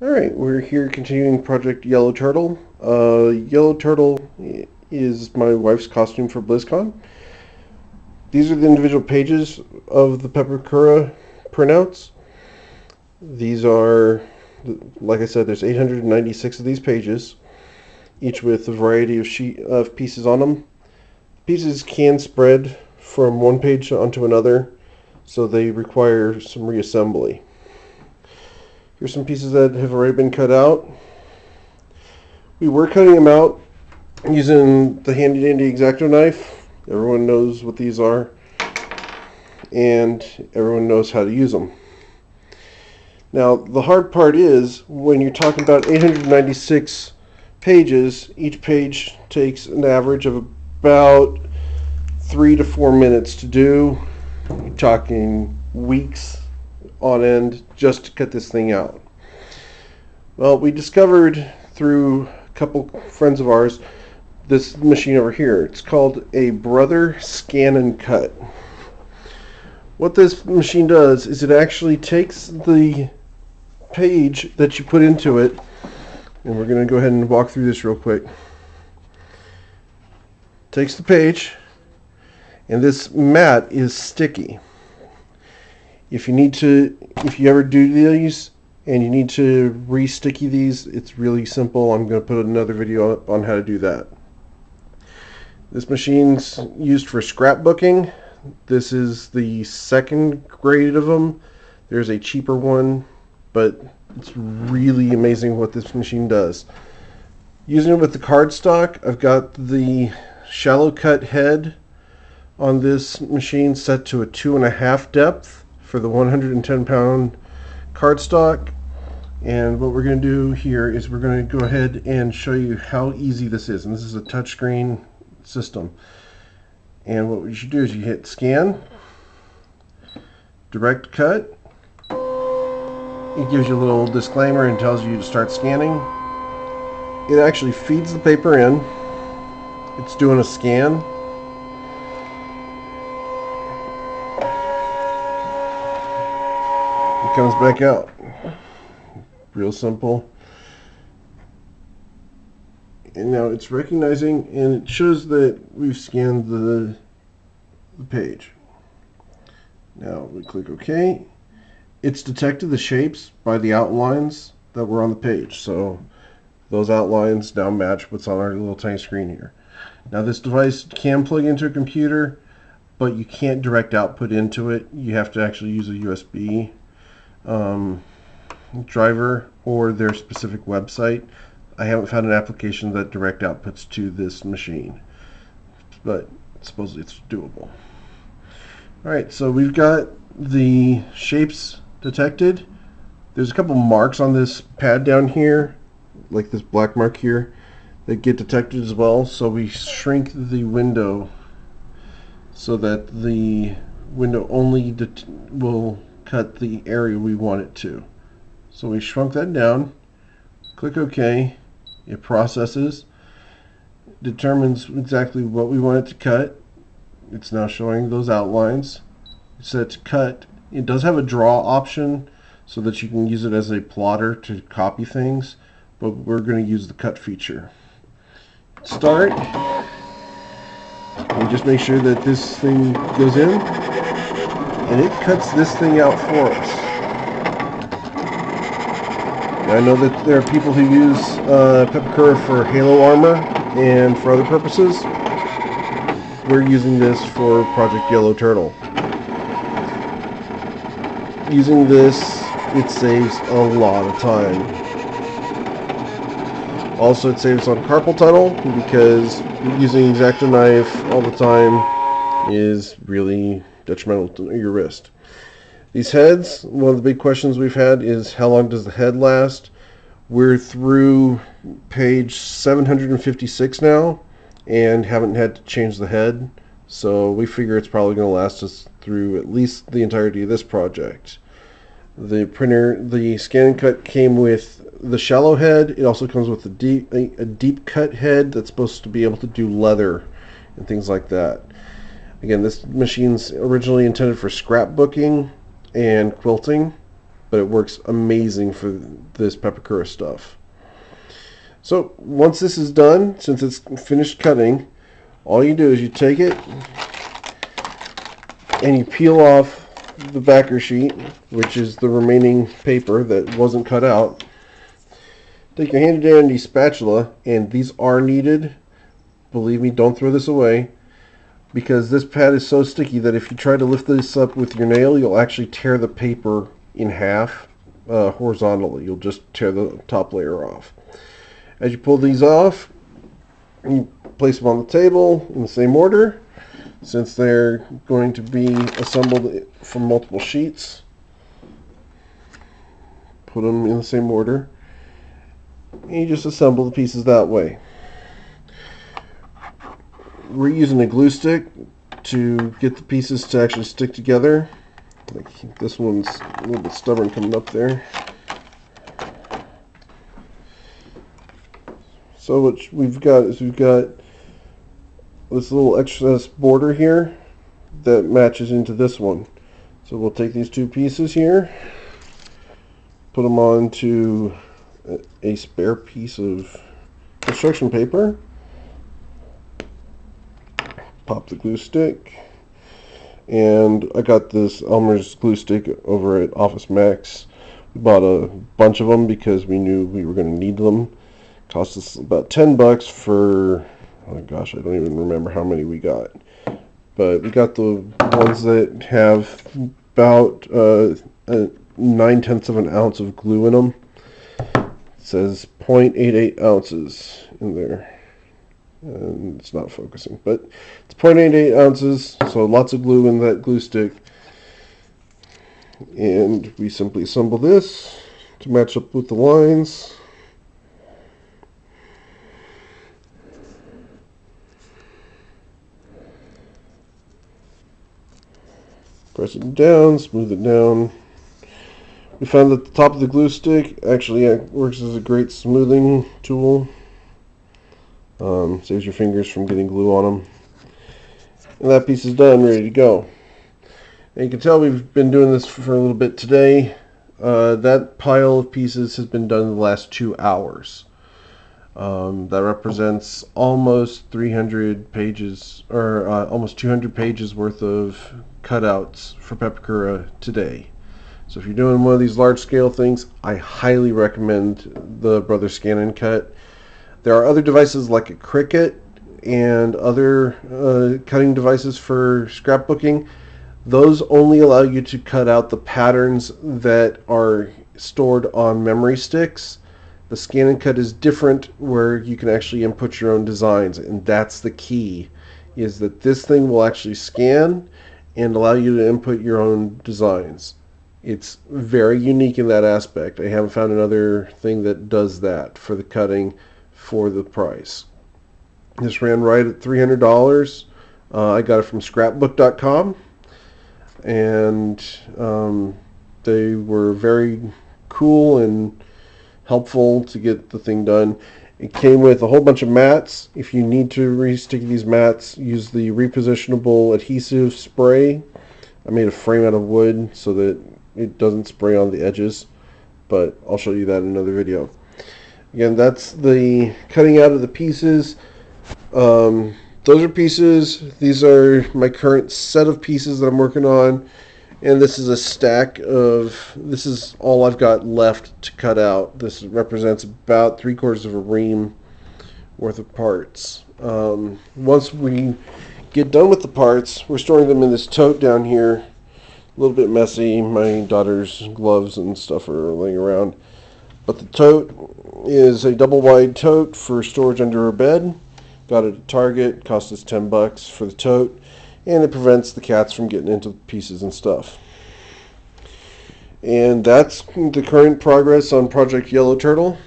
Alright, we're here continuing Project Yellow Turtle. Yellow Turtle is my wife's costume for BlizzCon. These are the individual pages of the Pepakura printouts. These are, like I said, there's 896 of these pages, each with a variety of pieces on them. Pieces can spread from one page onto another, so they require some reassembly. Here's some pieces that have already been cut out. We were cutting them out using the handy dandy X-Acto knife. Everyone knows what these are, and everyone knows how to use them. Now, the hard part is when you're talking about 896 pages, each page takes an average of about 3 to 4 minutes to do. You're talking weeks on end just to cut this thing out. Well, we discovered through a couple friends of ours this machine over here. It's called a Brother Scan and Cut. What this machine does is it actually takes the page that you put into it, and we're going to go ahead and walk through this real quick. Takes the page, and this mat is sticky. If you ever do these and you need to re-sticky these, it's really simple. I'm going to put another video up on how to do that. This machine's used for scrapbooking. This is the second grade of them. There's a cheaper one, but it's really amazing what this machine does. Using it with the cardstock, I've got the shallow cut head on this machine set to a 2.5 depth for the 110-pound cardstock. And what we're going to do here is we're going to go ahead and show you how easy this is. And this is a touchscreen system. And what you should do is you hit scan, direct cut. It gives you a little disclaimer and tells you to start scanning. It actually feeds the paper in. It's doing a scan. It comes back out. Real simple. And now it's recognizing, and it shows that we've scanned the page. Now we click OK. It's detected the shapes by the outlines that were on the page. So those outlines now match what's on our little tiny screen here. Now this device can plug into a computer, but you can't direct output into it. You have to actually use a USB driver or their specific website. I haven't found an application that direct outputs to this machine, but supposedly it's doable. Alright, so we've got the shapes detected. There's a couple marks on this pad down here, like this black mark here, that get detected as well. So we shrink the window so that the window only will cut the area we want it to. So we shrunk that down, click OK, it processes, determines exactly what we want it to cut. It's now showing those outlines. It's set to cut. It does have a draw option so that you can use it as a plotter to copy things, but we're going to use the cut feature. Start, and just make sure that this thing goes in, and it cuts this thing out for us. I know that there are people who use Pepakura for halo armor and for other purposes. We're using this for Project Yellow Turtle. Using this, it saves a lot of time. Also, it saves on carpal tunnel because using X-Acto knife all the time is really detrimental to your wrist. These heads, one of the big questions we've had is how long does the head last? We're through page 756 now and haven't had to change the head, so we figure it's probably going to last us through at least the entirety of this project. The printer, the Scan and Cut came with the shallow head. It also comes with a deep cut head that's supposed to be able to do leather and things like that. Again, this machine's originally intended for scrapbooking and quilting, but it works amazing for this Pepakura stuff. So once this is done, since it's finished cutting, all you do is you take it and you peel off the backer sheet, which is the remaining paper that wasn't cut out. Take your handy dandy spatula, and these are needed. Believe me, don't throw this away, because this pad is so sticky that if you try to lift this up with your nail, you'll actually tear the paper in half horizontally. You'll just tear the top layer off. As you pull these off, you place them on the table in the same order, since they're going to be assembled from multiple sheets. Put them in the same order, and you just assemble the pieces that way. We're using a glue stick to get the pieces to actually stick together. Like this one's a little bit stubborn coming up there. So what we've got is this little excess border here that matches into this one. So we'll take these two pieces here, put them onto a spare piece of construction paper, pop the glue stick, and I got this Elmer's glue stick over at Office Max. We bought a bunch of them because we knew we were going to need them. Cost us about $10 for, oh gosh, I don't even remember how many we got. But we got the ones that have about 9/10 of an ounce of glue in them. It says 0.88 ounces in there. And it's not focusing, but it's 0.88 ounces, so lots of glue in that glue stick. And we simply assemble this to match up with the lines. Press it down, smooth it down. We found that the top of the glue stick actually works as a great smoothing tool. Saves your fingers from getting glue on them. And that piece is done, ready to go. And you can tell we've been doing this for a little bit today. That pile of pieces has been done in the last 2 hours. That represents almost 300 pages, or almost 200 pages worth of cutouts for Pepakura today. So if you're doing one of these large scale things, I highly recommend the Brother Scan and Cut. There are other devices like a Cricut and other cutting devices for scrapbooking. Those only allow you to cut out the patterns that are stored on memory sticks. The Scan and Cut is different, where you can actually input your own designs, and that's the key, is that this thing will actually scan and allow you to input your own designs. It's very unique in that aspect. I haven't found another thing that does that for the cutting for the price. This ran right at $300. I got it from scrapbook.com, and they were very cool and helpful to get the thing done. It came with a whole bunch of mats. If you need to re-stick these mats, use the repositionable adhesive spray. I made a frame out of wood so that it doesn't spray on the edges, but I'll show you that in another video. Again, that's the cutting out of the pieces. Those are pieces. These are my current set of pieces that I'm working on. And this is a stack of, this is all I've got left to cut out. This represents about 3/4 of a ream worth of parts. Once we get done with the parts, we're storing them in this tote down here. A little bit messy. My daughter's gloves and stuff are laying around. But the tote is a double wide tote for storage under her bed. Got it at Target. Cost us $10 for the tote. And it prevents the cats from getting into pieces and stuff. And that's the current progress on Project Yellow Turtle.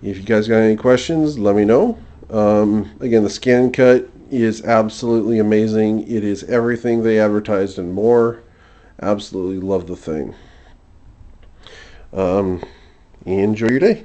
If you guys got any questions, let me know. Again, the Scan and Cut is absolutely amazing. It is everything they advertised and more. Absolutely love the thing. Enjoy your day.